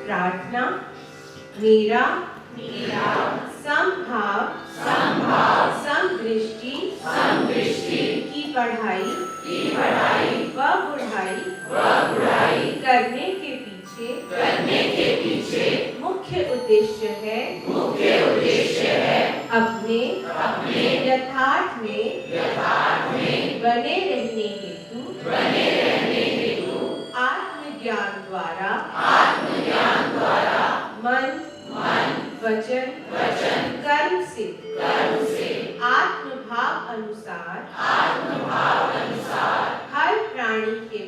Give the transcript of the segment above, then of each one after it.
प्रार्थना मेरा समभाव समदृष्टि की पढ़ाई व बुढ़ाई करने के पीछे मुख्य उद्देश्य है अपने यथार्थ में बने रहने हेतु आत्मज्ञान द्वारा मन वचन कर्म से आत्मभाव अनुसार हर प्राणी के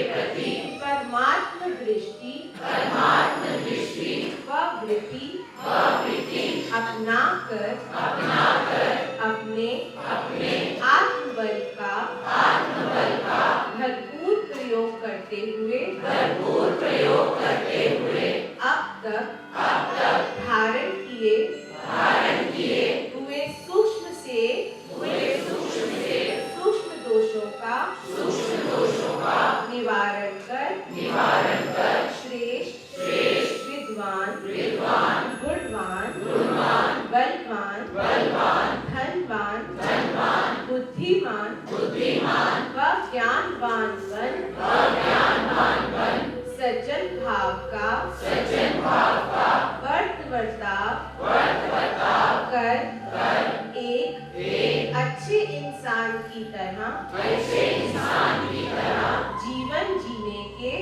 प्रति परमात्म दृष्टि व वृत्ति अपना कर अपने आत्मबल का भरपूर प्रयोग करते हुए अब तक धारण किए हुए सूक्ष्म दोषों का निवारण कर श्रेष्ठ विद्वान गुणवान बलवान धनवान बुद्धिमान व ज्ञानवान बन सज्जन भाव का वर्ताव कर एक अच्छे इंसान की तरह जीवन जीने के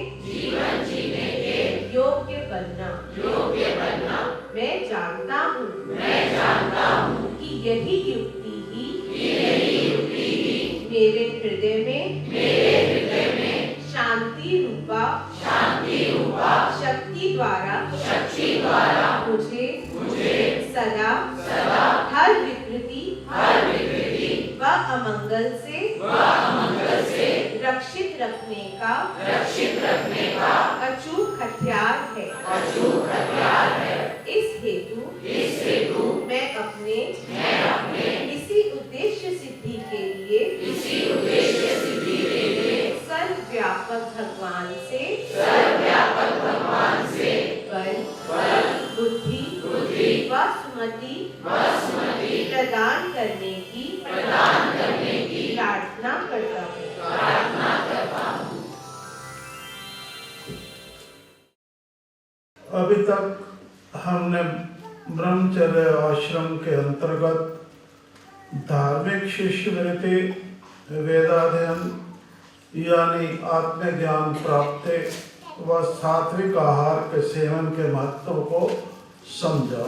योग्य बनना। मैं जानता हूँ कि यही युक्ति ही मेरे हृदय में शांति रूपा शक्ति द्वारा मुझे सदा हर विकृति व अमंगल से रक्षित रखने का अचूक हथियार है। इस हेतु मैं अपने इसी उद्देश्य सिद्धि के लिए सर्वव्यापक भगवान से बल बुद्धि व सुमति प्रदान करने की प्रार्थना करता हूँ। अभी तक हमने ब्रह्मचर्य आश्रम के अंतर्गत धार्मिक शिष्यवृत्ति, वेदाध्ययन यानी आत्मज्ञान प्राप्ति व सात्विक आहार के सेवन के महत्व को समझा।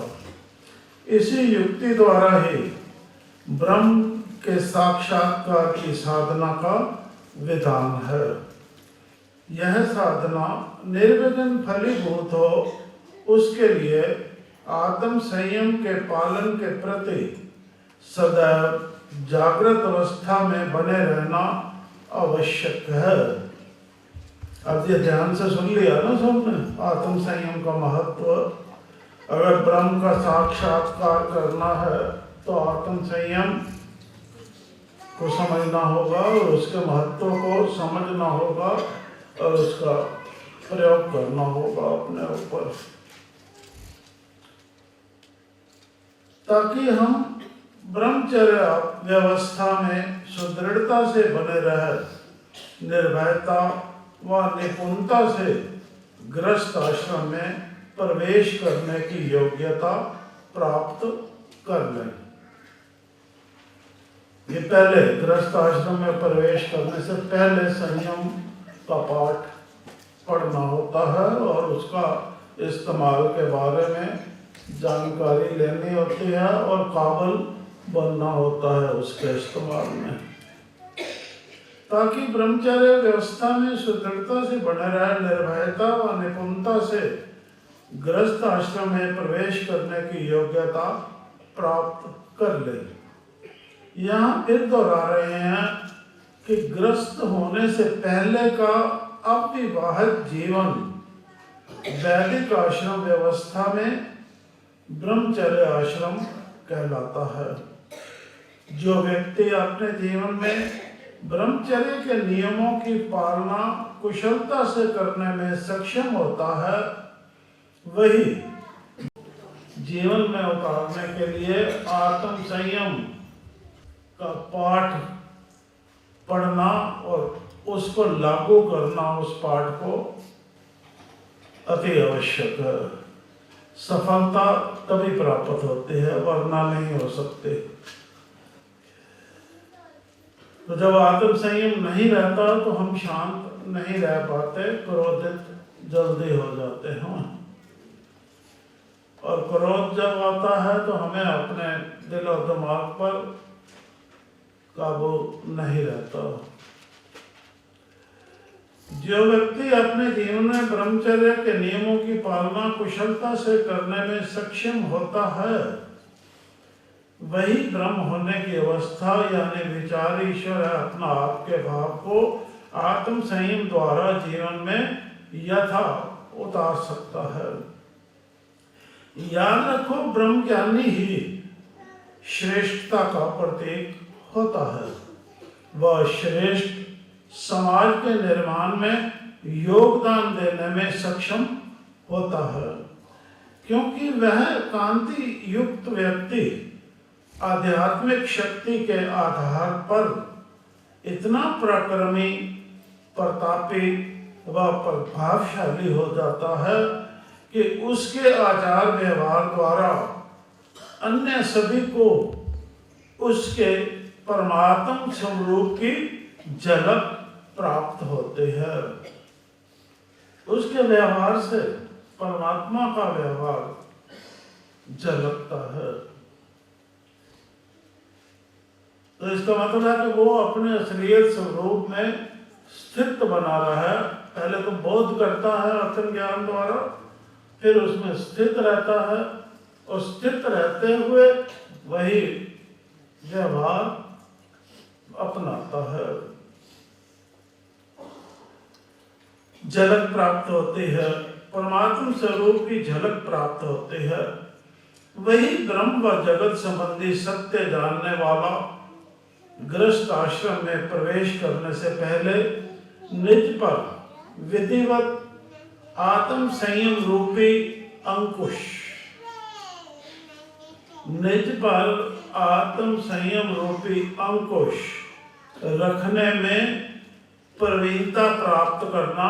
इसी युक्ति द्वारा ही ब्रह्म के साक्षात्कार की साधना का विधान है। यह साधना निर्विघ्न फलीभूत हो, उसके लिए आत्म संयम के पालन के प्रति सदैव जागृत अवस्था में बने रहना आवश्यक है। अब ये ध्यान से सुन लिया ना सबने आत्म संयम का महत्व। अगर ब्रह्म का साक्षात्कार करना है तो आत्म संयम को समझना होगा और उसके महत्व को समझना होगा और उसका प्रयोग करना होगा अपने ऊपर, ताकि हम ब्रह्मचर्य व्यवस्था में सुदृढ़ता से बने रहे, निर्भयता व निपुणता से गृहस्थ आश्रम में प्रवेश करने की योग्यता प्राप्त कर लें। ये पहले गृहस्थ आश्रम में प्रवेश करने से पहले संयम का पाठ पढ़ना होता है और उसका इस्तेमाल के बारे में जानकारी लेनी होती है और काबिल बनना होता है उसके इस्तेमाल में, ताकि ब्रह्मचर्य व्यवस्था में सुदृढ़ता से बने रहे, निर्भयता व निपुणता से गृहस्थ आश्रम में प्रवेश करने की योग्यता प्राप्त कर ले। यहाँ फिर दोहरा रहे हैं कि गृहस्थ होने से पहले का अविवाहित जीवन वैदिक आश्रम व्यवस्था में ब्रह्मचर्य आश्रम कहलाता है। जो व्यक्ति अपने जीवन में ब्रह्मचर्य के नियमों की पालना कुशलता से करने में सक्षम होता है, वही जीवन में उतारने के लिए आत्म संयम का पाठ पढ़ना और उसको लागू करना, उस पाठ को अति आवश्यक है। सफलता तभी प्राप्त होती है, वरना नहीं हो सकते। तो जब आत्म संयम नहीं रहता तो हम शांत नहीं रह पाते, क्रोधित जल्दी हो जाते हैं। और क्रोध जब आता है तो हमें अपने दिल और दिमाग पर काबू नहीं रहता। जो व्यक्ति अपने जीवन में ब्रह्मचर्य के नियमों की पालना कुशलता से करने में सक्षम होता है, वही ब्रह्म होने की अवस्था यानी विचार ईश्वर है अपना आप के भाव को आत्म संयम द्वारा जीवन में यथा उतार सकता है। याद रखो, ब्रह्म ज्ञानी ही श्रेष्ठता का प्रतीक होता है। वह श्रेष्ठ समाज के निर्माण में योगदान देने में सक्षम होता है, क्योंकि वह कांति युक्त व्यक्ति आध्यात्मिक शक्ति के आधार पर इतना पराक्रमी, प्रतापी व प्रभावशाली हो जाता है कि उसके आचार व्यवहार द्वारा अन्य सभी को उसके परमात्म स्वरूप की झलक प्राप्त होते हैं। उसके व्यवहार से परमात्मा का व्यवहार झलकता है। तो इसका मतलब है कि वो अपने असलियत स्वरूप में स्थित बना रहा है। पहले तो बोध करता है आत्म ज्ञान द्वारा, फिर उसमें स्थित रहता है और स्थित रहते हुए वही व्यवहार अपनाता है। झलक प्राप्त होती है, परमात्म स्वरूप की झलक प्राप्त होती है। वही ब्रह्म व जगत संबंधी सत्य जानने वाला गृहस्थ आश्रम में प्रवेश करने से पहले निज पर विधिवत आत्म संयम रूपी अंकुश, निज पर आत्म संयम रूपी अंकुश रखने में प्रवीणता प्राप्त करना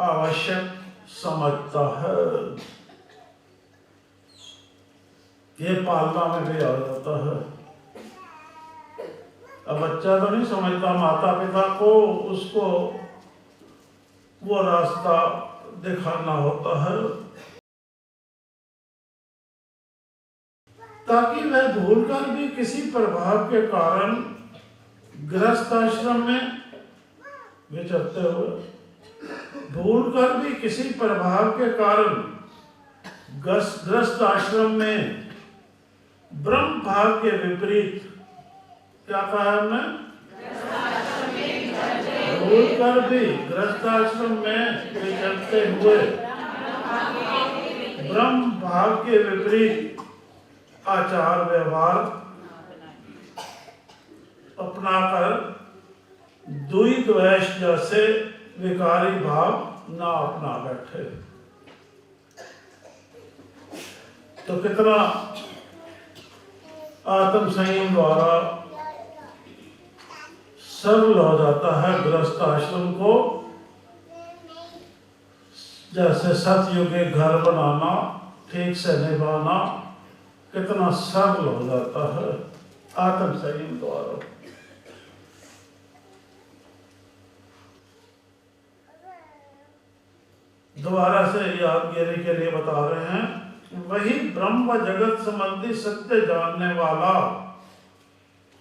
आवश्यक समझता है। ये पालना में भी आ जाता है। अब बच्चा तो नहीं समझता, माता पिता को उसको वो रास्ता दिखाना होता है ताकि वह भूलकर भी किसी प्रभाव के कारण गृहस्थ आश्रम में विचरते हुए भूलकर भी किसी प्रभाव के कारण गृहस्थ आश्रम में ब्रह्म भाव के विपरीत, क्या कहा हमने, भूलकर भी गृहस्थ आश्रम में विचरते हुए ब्रह्म भाव के विपरीत आचार व्यवहार अपनाकर द्वि द्वेष जैसे विकारी भाव ना अपना बैठे। तो कितना आत्म संयम द्वारा सरल हो जाता है गृहस्थ आश्रम को, जैसे सतयुगी घर बनाना, ठीक से निभाना कितना सरल हो जाता है आत्म संयम द्वारा। दोबारा से यादगिरी के लिए बता रहे हैं, वही ब्रह्म व जगत संबंधी सत्य जानने वाला,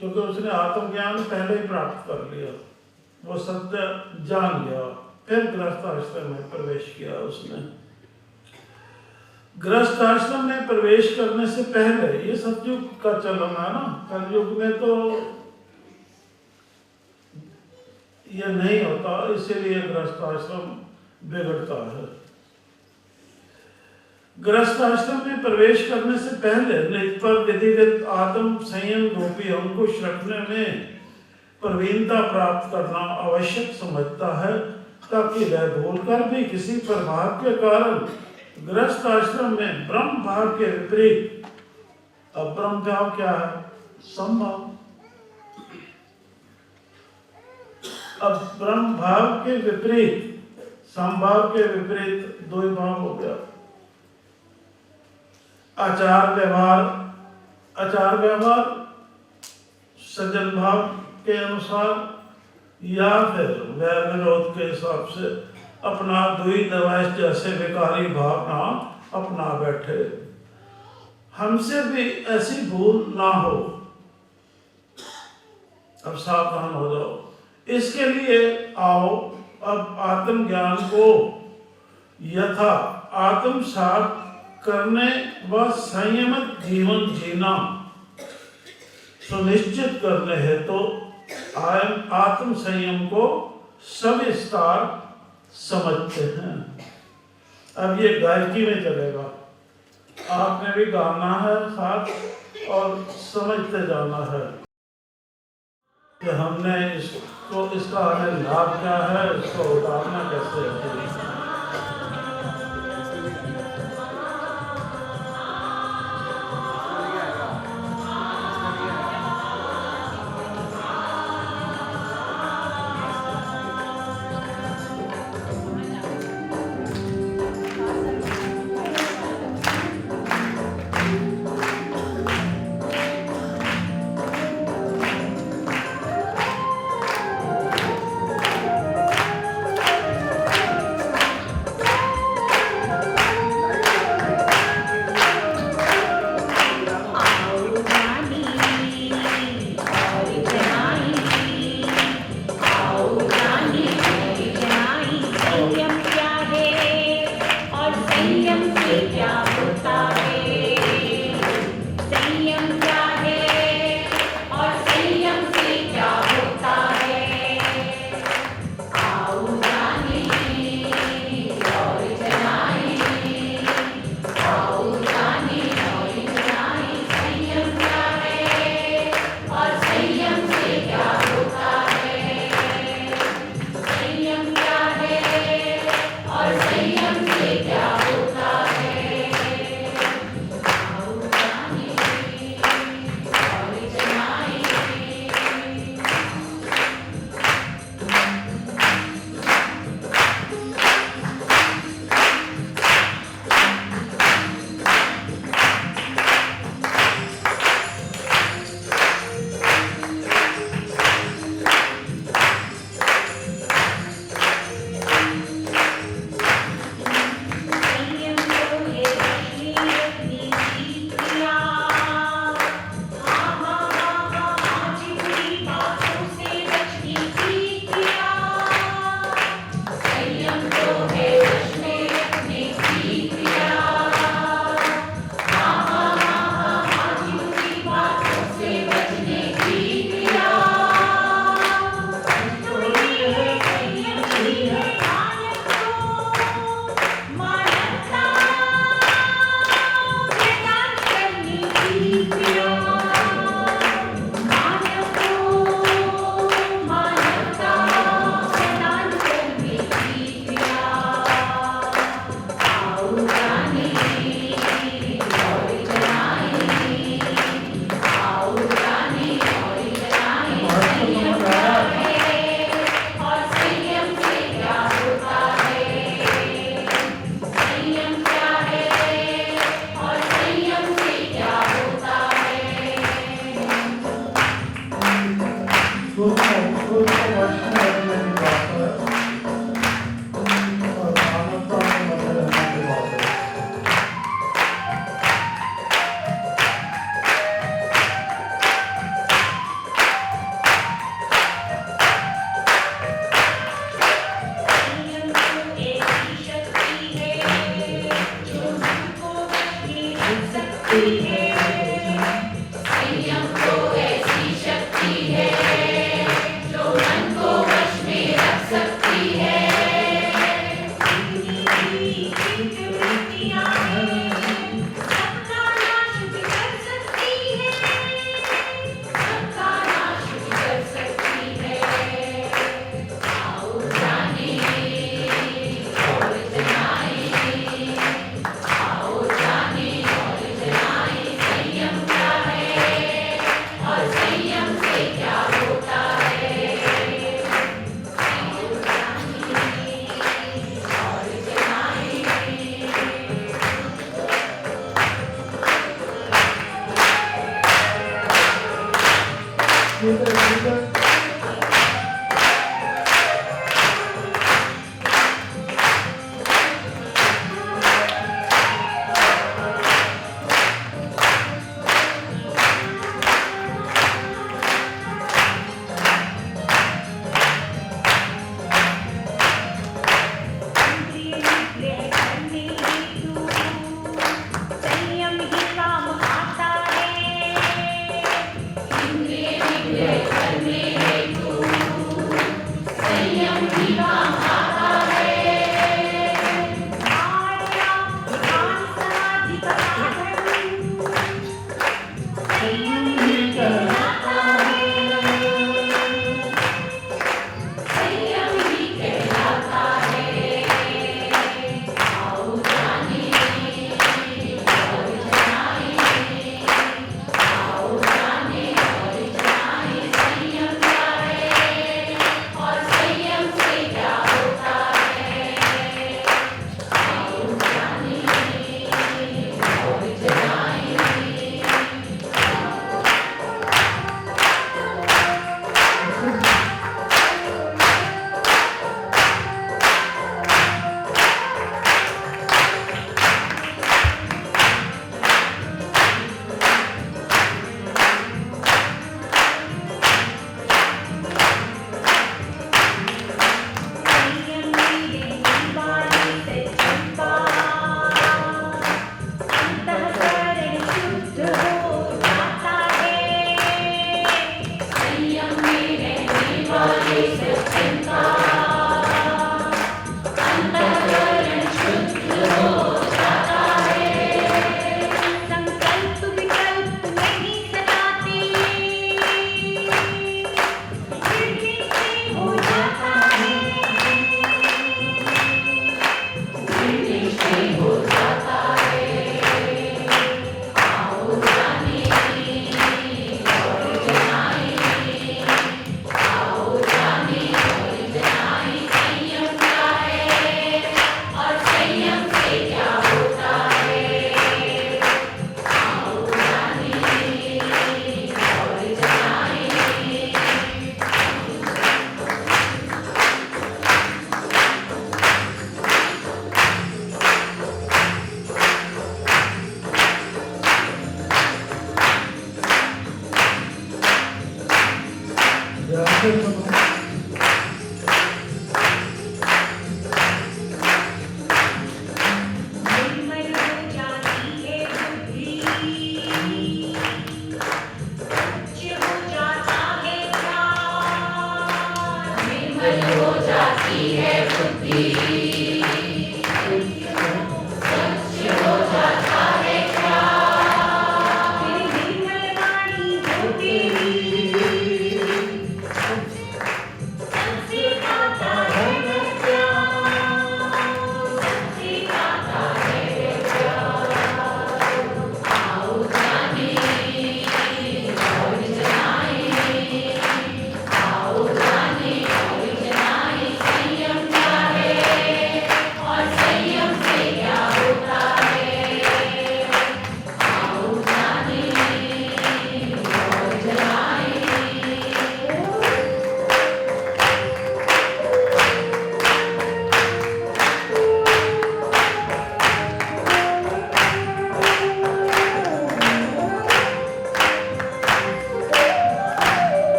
क्योंकि उसने आत्मज्ञान पहले ही प्राप्त कर लिया, वो सत्य जान गया, फिर गृहस्थ आश्रम में प्रवेश किया। उसने गृहस्थ आश्रम में प्रवेश करने से पहले, ये सतयुग का चलन है ना, कलयुग में तो ये नहीं होता, इसीलिए गृहस्थ आश्रम बिगड़ता है। गृहस्थ आश्रम में प्रवेश करने से पहले निज पर विधिवत आत्म संयम रूपी अंकुश रखने में प्रवीणता प्राप्त करना आवश्यक समझता है, ताकि वह भूलकर भी किसी प्रभाव के कारण गृहस्थ आश्रम में ब्रह्म भाव के विपरीत, अब ब्रह्म भाव क्या है? समभाव। अब ब्रह्म भाव के विपरीत, समभाव के विपरीत दो ही भाव हो गया। आचार व्यवहार सज्जन भाव के अनुसार या फिर वैर विरोध के हिसाब से अपना दुई दवाइश जैसे विकारी भावना अपना बैठे। हमसे भी ऐसी भूल ना हो, अब सावधान हो जाओ। इसके लिए आओ अब आत्मज्ञान को यथा आत्मसात करने व संयमित जीवन जीना सुनिश्चित करने हेतु आत्म संयम को सविस्तार समझते हैं। अब ये गायकी में चलेगा, आपने भी गाना है साथ और समझते जाना है कि हमने इसका हमें लाभ क्या है, इसको उतारना कैसे है।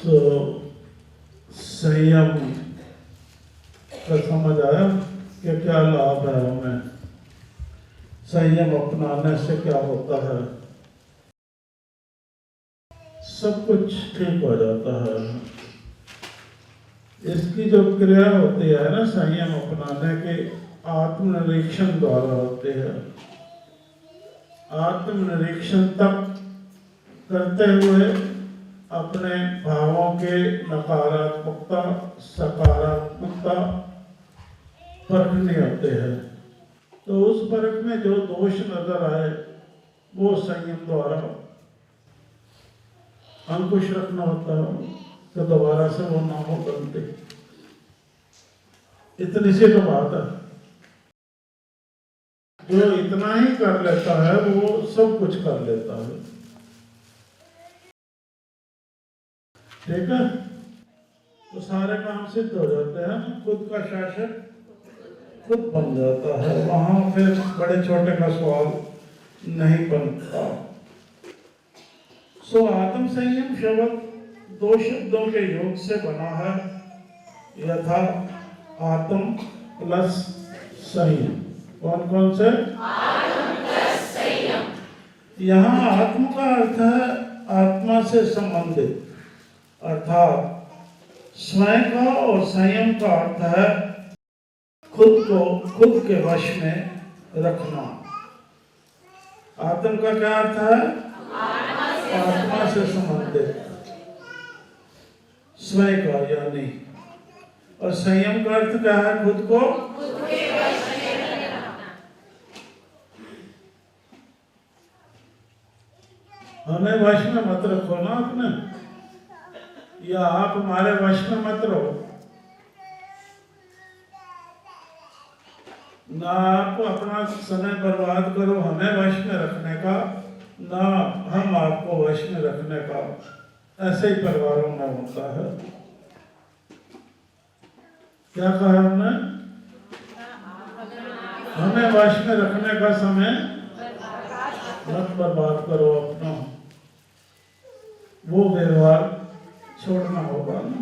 तो संयम का समझ आया कि क्या लाभ है हमें, संयम अपनाने से क्या होता है, सब कुछ ठीक हो जाता है। इसकी जो क्रिया होती है ना संयम अपनाने के, आत्मनिरीक्षण द्वारा होती है। आत्मनिरीक्षण तक करते हुए अपने भावों के नकारात्मकता सकारात्मकता परखने होते हैं। तो उस परख में जो दोष नजर आए वो संयम द्वारा अंकुश रखना होता है तो दोबारा से वो ना हो बनते। इतनी सी तो बात है। जो इतना ही कर लेता है वो सब कुछ कर लेता है। ठीक है, तो सारे काम सिद्ध हो जाते हैं, खुद का शासक खुद बन जाता है। वहां फिर बड़े छोटे का सवाल नहीं बनता। सो आत्म संयम शब्द दो शब्दों के योग से बना है, यथा आत्म प्लस संयम। कौन कौन से? आत्म प्लस संयम। यहाँ आत्म का अर्थ है आत्मा से संबंधित, अर्थात स्वयं का और संयम का अर्थ है खुद को खुद के वश में रखना। आत्म का क्या अर्थ है? आत्मा से संबंधित, स्वयं का यानी। और संयम का अर्थ क्या है? खुद को हमें वश में मत रखो ना अपने, या आप हमारे वश में मत रहो ना। आप अपना समय बर्बाद करो हमें वश में रखने का, ना हम आपको वश में रखने का। ऐसे ही परिवारों में होता है। क्या कहा हमने? हमें वश में रखने का समय मत बर्बाद करो अपना, वो व्यवहार छोड़ना होगा ना।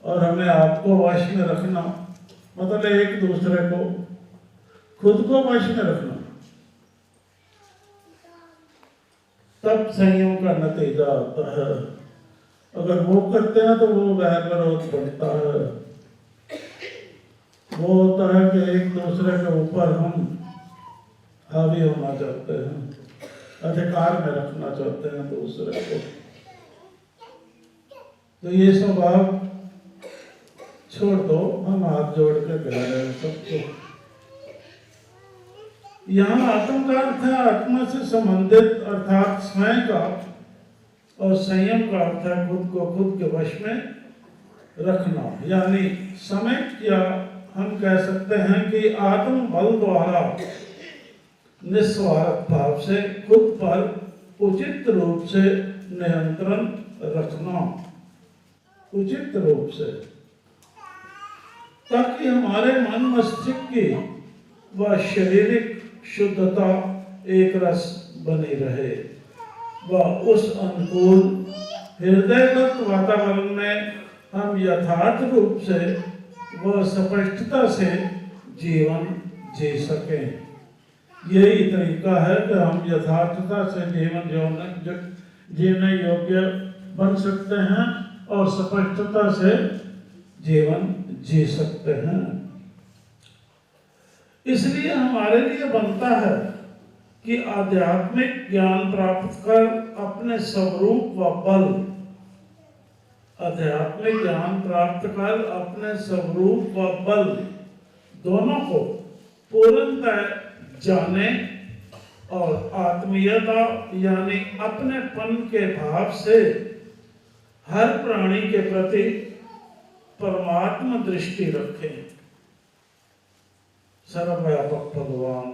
और हमें आपको वश में रखना मतलब एक दूसरे को, खुद को वश में रखना, तब संयम का नतीजा आता है। अगर वो करते हैं तो वो वैर विरोध बढ़ता है। वो होता है कि एक दूसरे के ऊपर हम हावी होना चाहते हैं, अधिकार में रखना चाहते हैं दूसरे को। तो ये स्वभाव छोड़ दो, हम हाथ जोड़ के कह रहे हैं सबको। यहाँ आत्म का अर्थ है आत्मा से संबंधित अर्थात स्वयं का, और संयम का अर्थ है खुद को खुद के वश में रखना। यानी समय, या हम कह सकते हैं कि आत्म बल द्वारा निस्वार्थ भाव से खुद पर उचित रूप से नियंत्रण रखना, उचित रूप से, ताकि हमारे मन मस्तिष्क की व शारीरिक शुद्धता एक रस बनी रहे व उस अनुकूल हृदयगत वातावरण में हम यथार्थ रूप से व स्पष्टता से जीवन जी सकें। यही तरीका है कि हम यथार्थता से जीवन जीने योग्य बन सकते हैं और स्पष्टता से जीवन जी सकते हैं। इसलिए हमारे लिए बनता है कि आध्यात्मिक ज्ञान प्राप्त कर अपने स्वरूप व बल, आध्यात्मिक ज्ञान प्राप्त कर अपने स्वरूप व बल दोनों को पूर्णतः जाने और आत्मीयता यानी अपनेपन के भाव से हर प्राणी के प्रति परमात्मा दृष्टि रखें। सर्वव्यापक भगवान,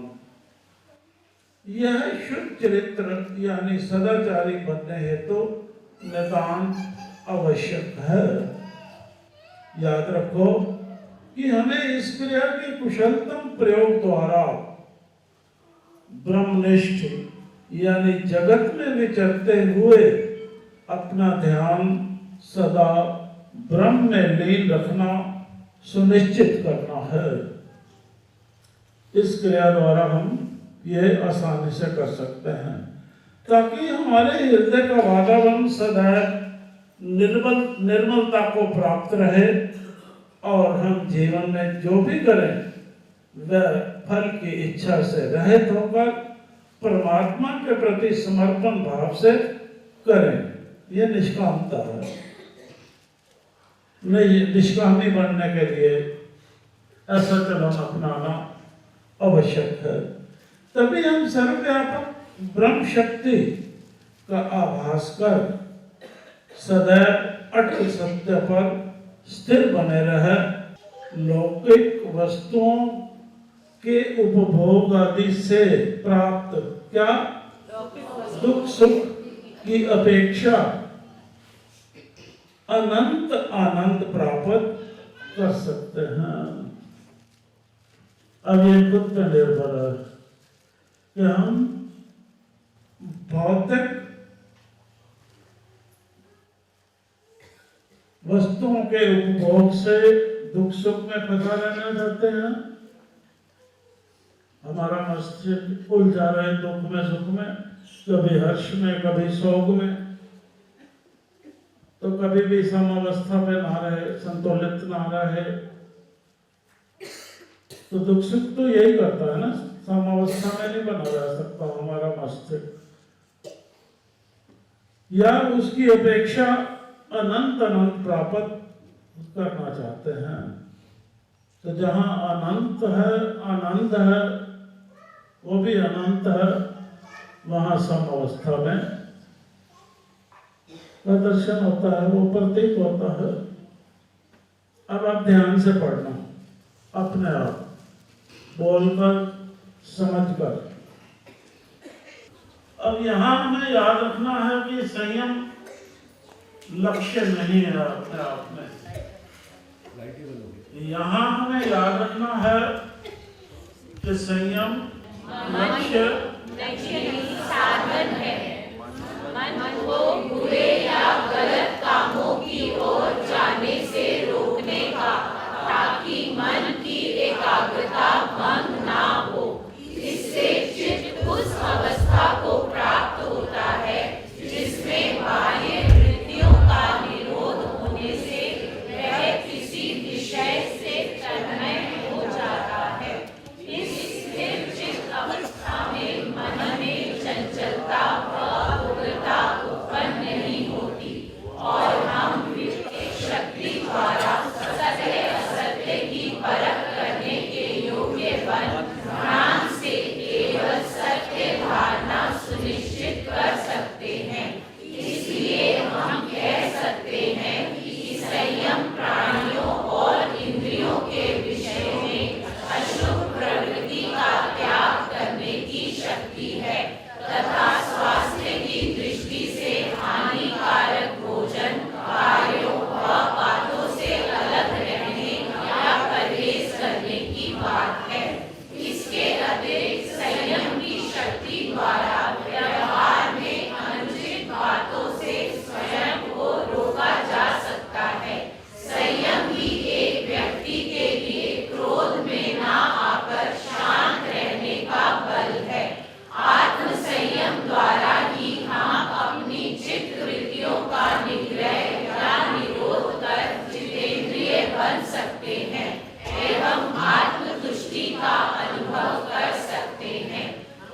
यह शुद्ध चरित्र यानी सदाचारी बनने हेतु नितांत आवश्यक है। याद रखो कि हमें इस क्रिया के कुशलतम प्रयोग द्वारा ब्रह्मनिष्ठ यानी जगत में विचरते हुए अपना ध्यान सदा ब्रह्म में लीन रखना सुनिश्चित करना है। इस क्रिया द्वारा हम यह आसानी से कर सकते हैं, ताकि हमारे हृदय का वातावरण सदैव निर्मलता को प्राप्त रहे और हम जीवन में जो भी करें वह फल की इच्छा से रहित होकर परमात्मा के प्रति समर्पण भाव से करें। यह निष्कामता है। नहीं, निष्कामी बनने के लिए ऐसा चलन अपनाना आवश्यक है। तभी हम सर्वव्यापक ब्रह्म शक्ति का आभास कर सदैव अटल सत्य पर स्थिर बने रहे, लौकिक वस्तुओं के उपभोग आदि से प्राप्त क्या दुख सुख की अपेक्षा अनंत आनंद प्राप्त कर सकते हैं। अब ये खुद पर निर्भर है कि हम भौतिक वस्तुओं के उपभोग से दुख सुख में फंसा रहना चाहते हैं। हमारा मस्तिष्क उलझा रहे दुख में सुख में, कभी हर्ष में कभी शोक में। तो कभी भी समावस्था में ना रहे, संतुलित ना रहे। तो दुख सुख तो यही करता है ना, समावस्था में नहीं बना रह सकता हमारा मस्तिष्क। या उसकी अपेक्षा अनंत अनंत प्राप्त करना चाहते हैं। तो जहाँ अनंत है, आनंद है, वो भी अनंत है, वहाँ समावस्था में का दर्शन होता है, वो प्रतीत होता है। अब आप ध्यान से पढ़ना, अपने आप बोलकर, समझकर। अब यहाँ हमें याद रखना है कि संयम लक्ष्य नहीं है अपने आप में। यहाँ हमें याद रखना है कि संयम लक्ष्य साधन है। मन को बुरे या गलत कामों की ओर जाने से रोकने का, ताकि मन की एकाग्रता भंग ना हो। इससे चित्त उस अवस्था को प्राप्त होता है जिसमें बाह्य वृत्तियों का निरोध होने से वह किसी विषय से तन्मय हो जाता है। इस स्थिर चित्त अवस्था में मन में चंचलता व उग्रता उत्पन्न नहीं होती और हम विवेक शक्ति द्वारा सत्य असत्य की परख करने के योग्य बन ध्यान से केवल सत्य धारणा सुनिश्चित कर सकते हैं। इसलिए हम कह सकते हैं कि संयम प्राणियों और इंद्रियों के विषय में अशुभ प्रवृत्ति का त्याग करने की शक्ति है तथा स्वास्थ्य की दृष्टि से हानिकारक भोजन, कार्यों व बातों से अलग रहने या परहेज करने की बात है। इसके अतिरिक्त संयम की शक्ति द्वारा व्यवहार में अनुचित बातों से स्वयं को रोका जा सकता है। संयम ही एक व्यक्ति के लिए क्रोध में ना आकर शांत रहने का बल है। आत्म संयम द्वारा ही हम अपनी चित्त वृत्तियों का निग्रह या निरोध कर जितेंद्रिय बन सकते हैं एवं आत्म तुष्टि का अनुभव कर सकते हैं।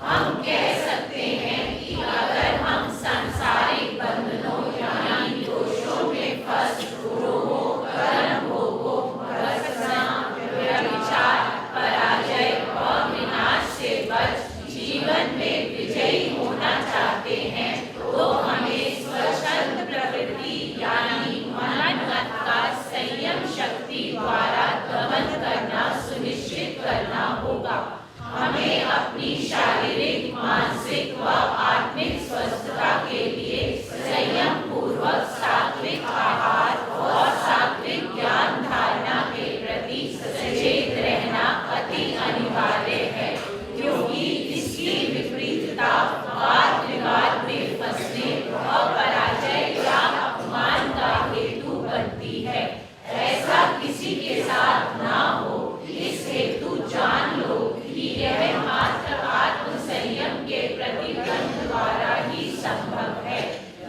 हम कह सकते हैं कि अगर हम सांसारिक बंधनों यानी दोषों में फंस रोगों, कर्म भोगों, भ्रष्टता, व्यभिचार, पराजय व विनाश से बच जीवन में विजयी होना चाहते हैं तो हमें स्वच्छंद प्रवृत्ति यानी मन का संयम शक्ति द्वारा दमन करना सुनिश्चित करना होगा। हमें अपनी शारीरिक, मानसिक व आत्मिक स्वस्थता के लिए संयम पूर्वक सात्विक आहार और सात्विक ज्ञान धारणा के प्रति सचेत रहना अति अनिवार्य है, क्योंकि इसकी विपरीतता वाद विवाद में फंसने व पराजय या अपमान का हेतु बनती है। ऐसा किसी के साथ ना हो, इस हेतु जान लो कि यह मात्र आत्म संयम के प्रतिबंध द्वारा ही संभव है।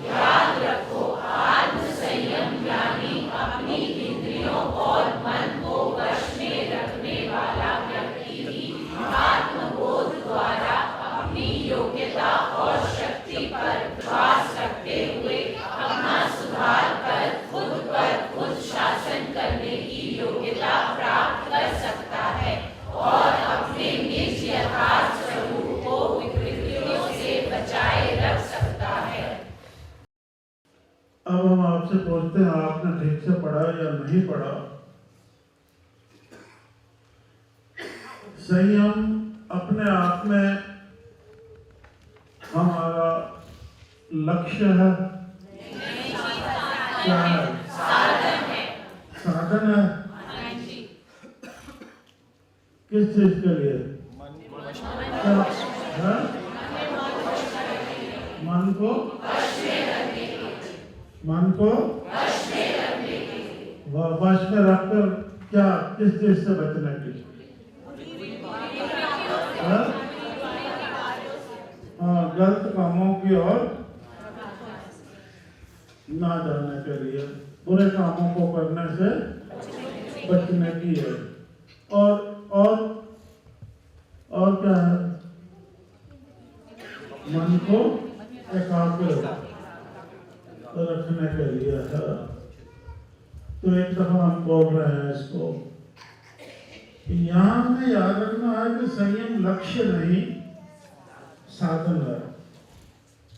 याद रखो, आत्म संयम यानी अपनी इंद्रियों और मन को वश में रखने वाला व्यक्ति ही आत्मबोध द्वारा अपनी योग्यता और शक्ति पर विश्वास रखते हुए अपना सुधार कर खुद पर खुद शासन करने की योग्यता प्राप्त कर सकता है और अपने निज यथार्थ स्वरूप को विकृतियों से बचाए रख सकता है। अब हम आपसे पूछते हैं, आपने ठीक से पढ़ा या नहीं पढ़ा? संयम अपने आप में हमारा लक्ष्य है, क्या है? साधन है। साधन है। किस चीज के लिए? हाँ? मन को वश में रखकर क्या, किस चीज से बचने की? हाँ, गलत कामों की ओर ना जाने के लिए, बुरे कामों को करने से बचने की है। और क्या है? मन को एकाग्र रखने के लिए है। तो एक दफा हम बोल रहे हैं इसको, यहाँ हमें याद रखना है कि संयम लक्ष्य नहीं, साधन है।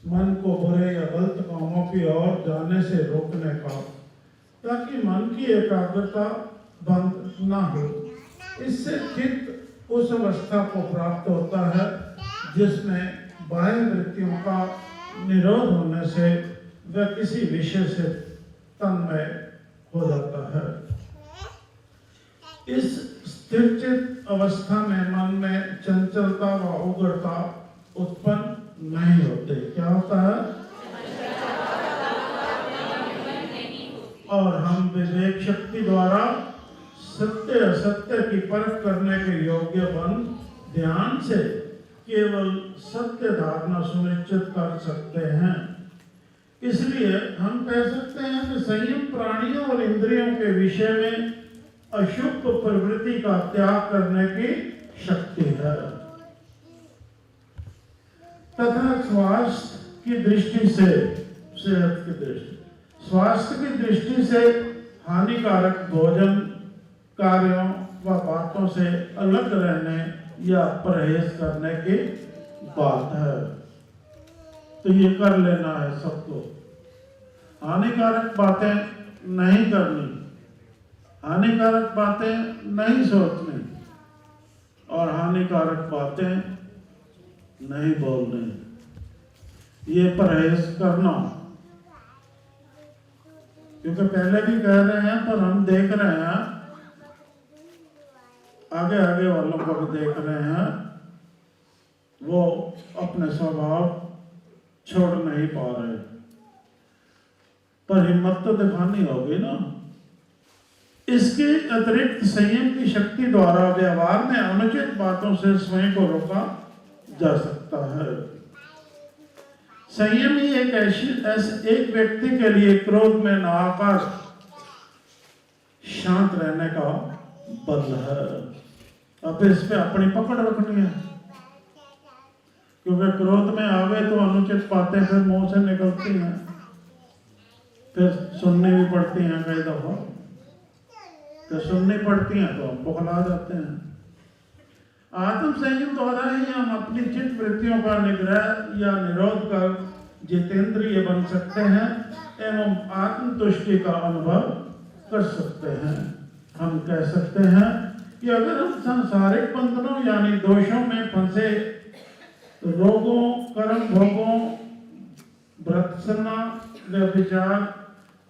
मन को बुरे या गलत कामों की ओर जाने से रोकने का, ताकि मन की एकाग्रता भंग ना हो। इससे चित्त उस अवस्था को प्राप्त होता है जिसमें बाह्य वृत्तियों का निरोध होने से वह किसी विषय से तन्मय हो जाता है। इस स्थिर चित्त अवस्था में मन में चंचलता व उग्रता उत्पन्न नहीं होते। क्या होता है? और हम विवेक शक्ति द्वारा सत्य असत्य की परख करने के योग्य बन ध्यान से केवल सत्य धारणा सुनिश्चित कर सकते हैं। इसलिए हम कह सकते हैं कि संयम प्राणियों और इंद्रियों के विषय में अशुभ प्रवृत्ति का त्याग करने की शक्ति है तथा स्वास्थ्य की दृष्टि से, सेहत की दृष्टि, स्वास्थ्य की दृष्टि से हानिकारक भोजन, कार्यों व बातों से अलग रहने या परहेज करने की बात है। तो ये कर लेना है सबको। हानिकारक बातें नहीं करनी, हानिकारक बातें नहीं सोचनी और हानिकारक बातें नहीं बोलनी, ये परहेज करना। क्योंकि पहले भी कह रहे हैं, पर हम देख रहे हैं, आगे आगे वालों को भी देख रहे हैं, वो अपने स्वभाव छोड़ नहीं पा रहे। पर हिम्मत तो दिखानी होगी ना। इसके अतिरिक्त संयम की शक्ति द्वारा व्यवहार में अनुचित बातों से स्वयं को रोका जा सकता है। संयम ही एक व्यक्ति के लिए क्रोध में न आकर शांत रहने का बल है। अब इस पे अपनी पकड़ रखनी है, क्योंकि क्रोध में आवे तो अनुचित बातें फिर मुंह से निकलती हैं, फिर सुननी भी पड़ती हैं कई दफा। तो सुननी पड़ती हैं तो हम बौखला जाते हैं। आत्म संयम द्वारा ही हम अपनी चित्त वृत्तियों का निग्रह या निरोध कर जितेंद्रिय बन सकते हैं एवं आत्मतुष्टि का अनुभव कर सकते हैं। हम कह सकते हैं कि अगर हम सांसारिक बंधनों यानी दोषों में फंसे रोगों, कर्म भोगों, भ्रत्सना, व्यभिचार,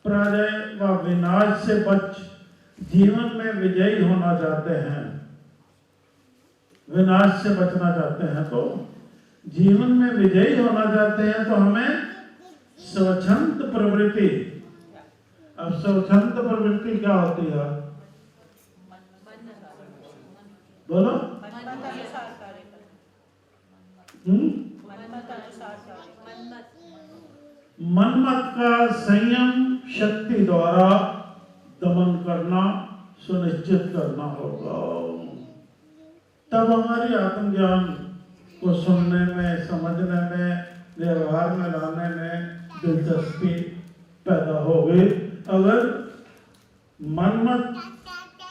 पराजय व विनाश से बच जीवन में विजयी होना चाहते हैं, विनाश से बचना चाहते हैं, तो जीवन में विजयी होना चाहते हैं, तो हमें स्वच्छंद प्रवृत्ति। अब स्वच्छंद प्रवृत्ति क्या होती है? बोलो। मनमत का संयम शक्ति द्वारा दमन करना सुनिश्चित करना होगा। तब हमारी आत्मज्ञान को सुनने में, समझने में, व्यवहार में लाने में दिलचस्पी पैदा होगी। अगर मनमत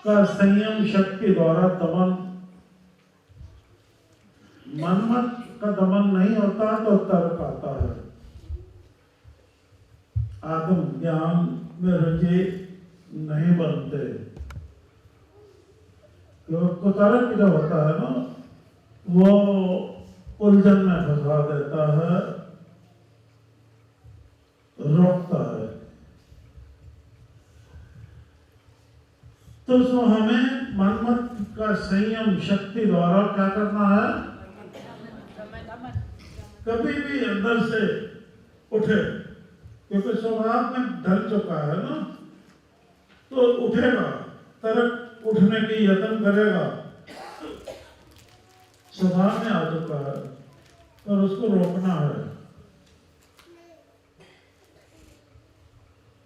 का संयम शक्ति द्वारा दमन, मनमत का दमन नहीं होता तो तर्क आता है, आत्मज्ञान में रुचि नहीं बनते। कुतर्क जो होता है ना, वो उलझन में फंसा देता है, रोकता है। तो सो हमें मनमत का संयम शक्ति द्वारा क्या करना है? कभी भी अंदर से उठे, क्योंकि स्वभाव में ढल चुका है ना, तो उठेगा, तर्क उठने की यत्न करेगा, स्वभाव में आ चुका है, और उसको रोकना है।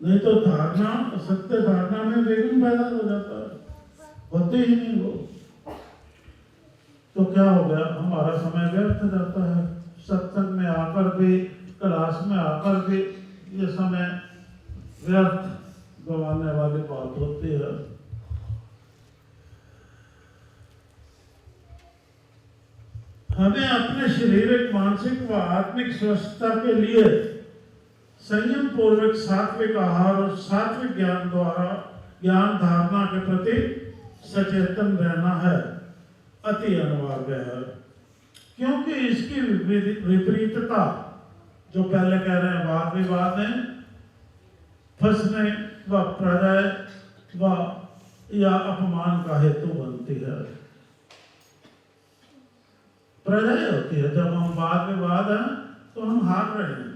नहीं तो धारणा, सत्य धारणा में विघ्न पैदा हो जाता है, होते ही नहीं वो। तो क्या हो गया, हमारा समय व्यर्थ जाता है। सत्संग में आकर भी, क्लास में आकर भी ये समय व्यर्थ गंवाने वाली बात होती है। हमें अपने शारीरिक, मानसिक व आत्मिक स्वस्थता के लिए संयम पूर्वक सात्विक आहार और सात्विक ज्ञान द्वारा ज्ञान धारणा के प्रति सचेतन रहना है, अति अनिवार्य है। क्योंकि इसकी विपरीतता, जो पहले कह रहे हैं, वाद विवाद में फंसने व प्रलय व या अपमान का हेतु बनती है। प्रलय होती है जब हम वाद विवाद हैं, तो हम हार रहे हैं,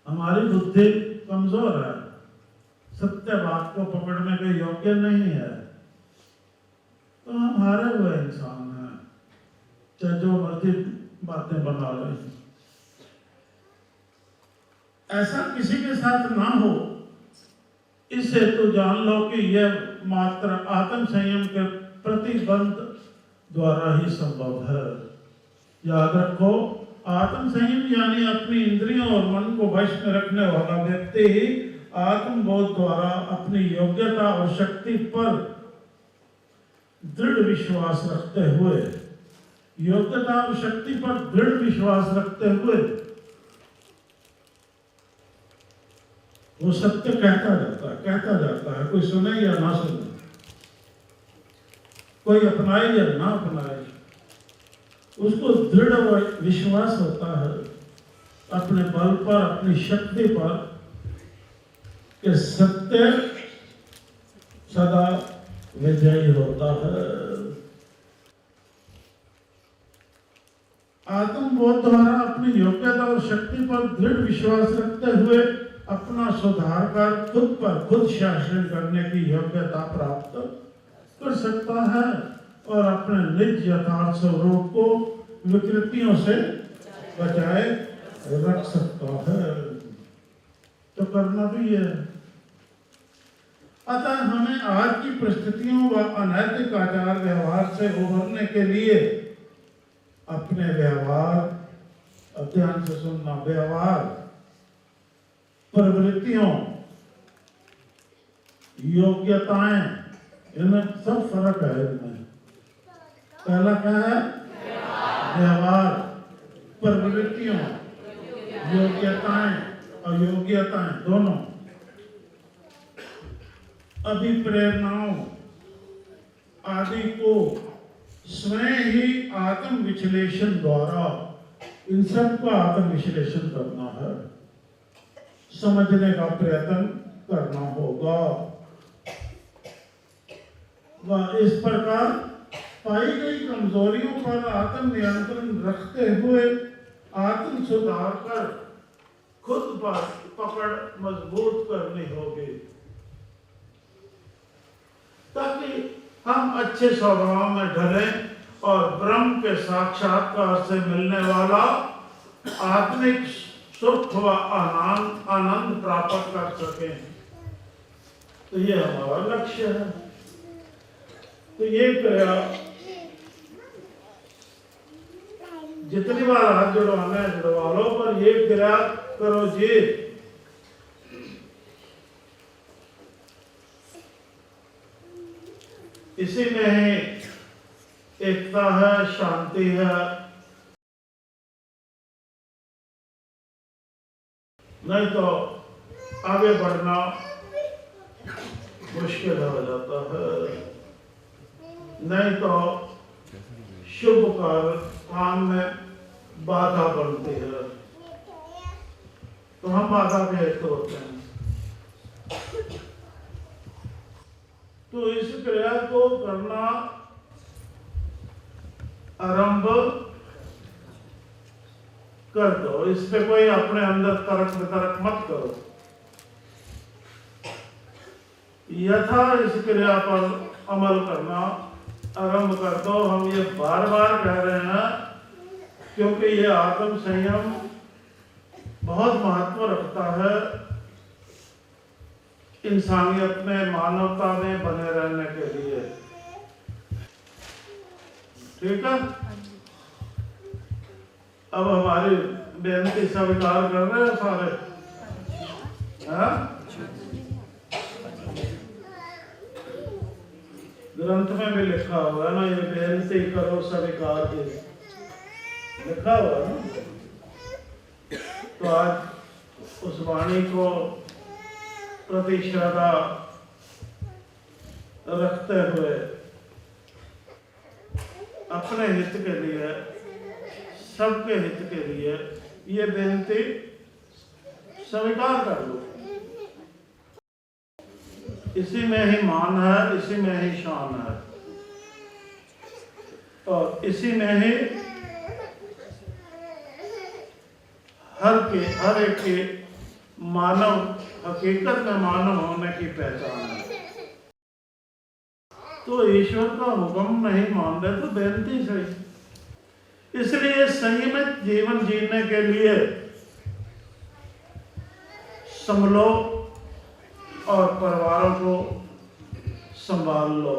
हमारी बुद्धि कमजोर है, सत्य बात को पकड़ने के योग्य नहीं है, तो हम हारे हुए इंसान हैं, चाहे जो मर्जी बातें बना रहे हैं। ऐसा किसी के साथ ना हो, इस हेतु जान लो कि यह मात्र आत्म संयम के प्रतिबंध द्वारा ही संभव है। याद रखो, आत्म संयम यानी अपनी इंद्रियों और मन को वश में रखने वाला व्यक्ति ही आत्मबोध द्वारा अपनी योग्यता और शक्ति पर दृढ़ विश्वास रखते हुए, योग्यता और शक्ति पर दृढ़ विश्वास रखते हुए वो सत्य कहता जाता है, कोई सुने या ना सुने, कोई अपनाए या ना अपनाए, उसको दृढ़ विश्वास होता है अपने बल पर, अपनी शक्ति पर, कि सत्य सदा विजयी होता है। आत्मबोध द्वारा अपनी योग्यता और शक्ति पर दृढ़ विश्वास रखते हुए अपना सुधार कर खुद पर खुद शासन करने की योग्यता प्राप्त कर सकता है और अपने निज यथार्थ स्वरूप को विकृतियों से बचाए रख सकता है। तो करना भी है। अतः हमें आज की परिस्थितियों व अनैतिक आचार व्यवहार से उभरने के लिए अपने व्यवहार, ध्यान से सुनना, व्यवहार, प्रवृत्तियों, योग्यताएं, इनमें सब फर्क है। इनमें पहला क्या है? व्यवहार, प्रवृत्तियों, योग्यताएं, अयोग्यताएं, दोनों। अभिप्रेरणाओं आदि को स्वयं ही आत्म विश्लेषण द्वारा इन सब का आत्म विश्लेषण करना है, समझने का प्रयत्न करना होगा। वह इस प्रकार पाई गई कमजोरियों पर आत्म नियंत्रण रखते हुए आत्म सुधार कर खुद पर पकड़ मजबूत करनी होगी, ताकि हम अच्छे स्वभाव में ढलें और ब्रह्म के साक्षात्कार से मिलने वाला आत्मिक सुख व आनंद प्राप्त कर सकें। तो ये हमारा लक्ष्य है। तो ये क्रिया जितनी बार हाथ जुड़वाना है जुड़वा लो, पर ये क्रिया करो जी। इसी में ही एकता है, शांति है। नहीं तो आगे बढ़ना मुश्किल हो जाता है, नहीं तो शुभ काम में बाधा बनती है, तो हम बाधा के हेतु होते हैं। तो इस क्रिया को करना आरंभ कर दो। इस पे कोई अपने अंदर तर्क वितर्क मत करो। यथा इस क्रिया पर अमल करना आरंभ कर दो। हम ये बार बार कह रहे हैं क्योंकि ये आत्म संयम बहुत महत्व रखता है इंसानियत में, मानवता में बने रहने के लिए। ठीक है, अब हमारी बेनती स्वीकार कर रहे हैं सारे? हाँ? ग्रंथ में भी लिखा हुआ है ना, ये बेनती करो स्वीकार की, लिखा हुआ है ना। तो आज उस वाणी को प्रति श्रद्धा रखते हुए अपने हित के लिए, सबके हित के लिए ये बेनती स्वीकार कर लो। इसी में ही मान है, इसी में ही शान है, और इसी में ही हर एक के मानव, हकीकत में मानव होने की पहचान है। तो ईश्वर का हुक्म नहीं मान रहे तो बेनती सही। इसलिए संयमित जीवन जीने के लिए संभलो और परिवारों को संभाल लो।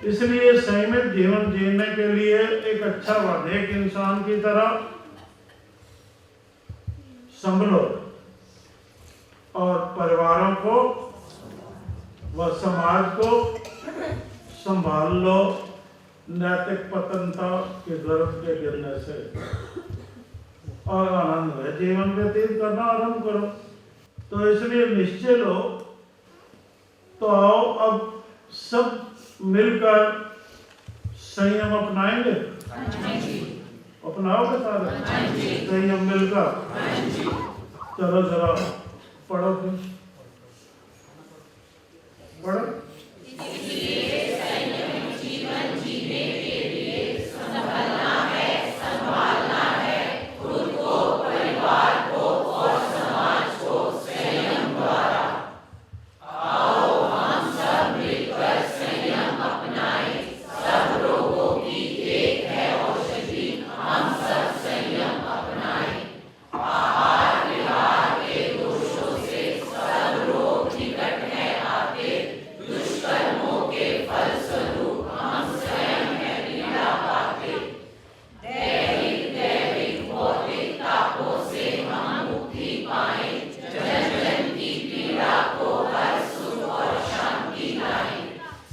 इसलिए संयमित जीवन जीने के लिए एक अच्छा वैदिक इंसान की तरह संभलो और परिवारों को व समाज को संभाल लो नैतिक पतनता के गर्भ के गिरने से, और आनंद में जीवन व्यतीत करना आरंभ करो। तो इसलिए निश्चय लो। तो आओ अब सब मिलकर संयम अपनाएंगे। अपनाओगे सारे संयम मिलकर? चलो जरा पढ़ो फिर, पढ़ो। जीवन जीने के लिए संभलना है, संभालना है खुद को, परिवार को और समाज को संयम द्वारा। आओ हम सब मिलकर संयम अपनाएं। सब रोगों की एक है औषधि, हम सब संयम अपनाएं। आहार विहार के दोषों से सब रोग निकट है आते, दुष्कर्मों के फलस्वरूप हम स्वयं है पीड़ा पाते। दैविक भौतिक तापों से हम मुक्ति पाए, जन जन की पीड़ा को हर सुख और शांति लाए।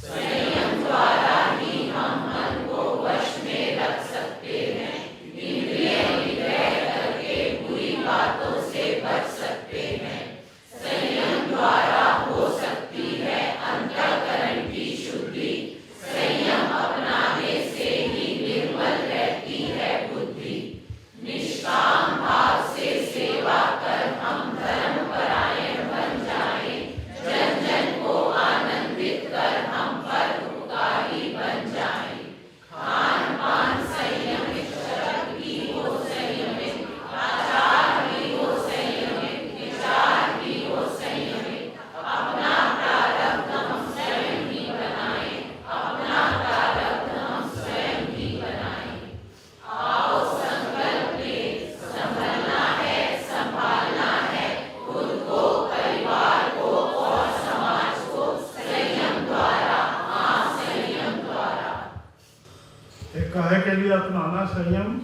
संयम द्वारा ही हम मन को वश में रख सकते हैं, इंद्रिय निग्रह करके बुरी बातों से बच सकते हैं। संयम द्वारा हो सकती है अंतःकरण की शुद्धि, संयम अपनाने से ही निर्मल रहती है बुद्धि। निष्काम भाव से सेवा कर हम धर्म परायण बन जाएं, जन जन को आनंदित कर हम परोपकारी बन जाएं। खान पान संयमित, शब्द भी हो संयमित, आचार भी हो संयमित, विचार भी हो संयमित। अपना प्रारब्ध हम स्वयं ही बनाएं, अपना प्रारब्ध हम स्वयं ही बनाएं। आओ संकल्प लें, संभलना है, संभालना है खुद को, परिवार को और समाज को संयम द्वारा। हाँ, संयम द्वारा। एक काहे के लिए अपनाना संयम?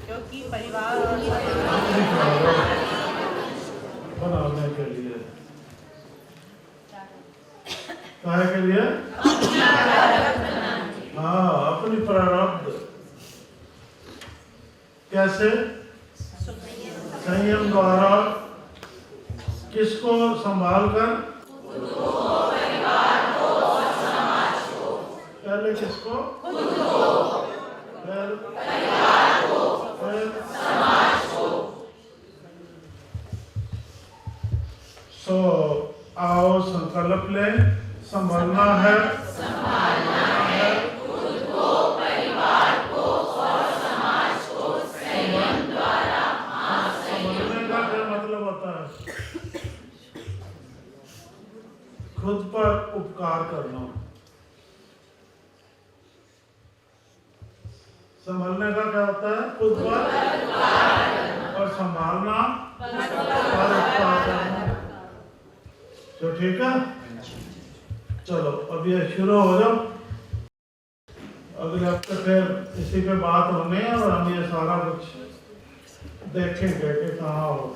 क्योंकि परिवार और अपनी प्रारब्ध बनाने के लिए। काहे के लिए? हाँ, अपनी प्रारब्ध। कैसे? संयम द्वारा। किसको संभाल कर? पहले किसको? फिर सो आओ संकल्प ले, संभालना है, खुद को, परिवार को और समाज को संयम द्वारा। हाँ, संभलने का क्या मतलब होता है? खुद पर उपकार करना। संभलने का क्या होता है? खुद पर और संभालना पर उपकार करना। तो ठीक है, चलो अब ये शुरू हो जाओ। अगले हफ्ते फिर इसी पे बात होनी है और हम ये सारा कुछ देखेंगे कि कहाँ हो।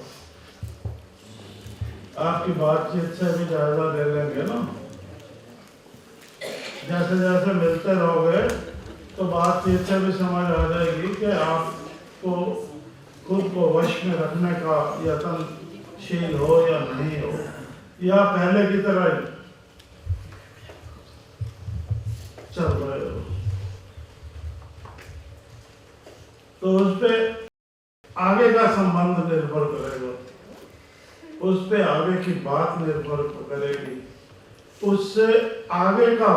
आपकी बातचीत से भी जायजा ले लेंगे ना, जैसे जैसे मिलते रहोगे तो बातचीत से भी समझ आ जाएगी कि आपको खुद को वश में रखने का यत्नशील हो या नहीं हो, या पहले की तरह ही चल रहे हो। तो उस पे आगे का संबंध निर्भर करेगा, उस पे आगे की बात निर्भर करेगी, उससे आगे का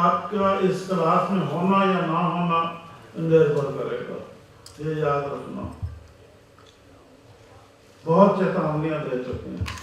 आपका इस क्लास में होना या ना होना निर्भर करेगा। ये याद रखना। बहुत चेतावनियां दे चुके हैं।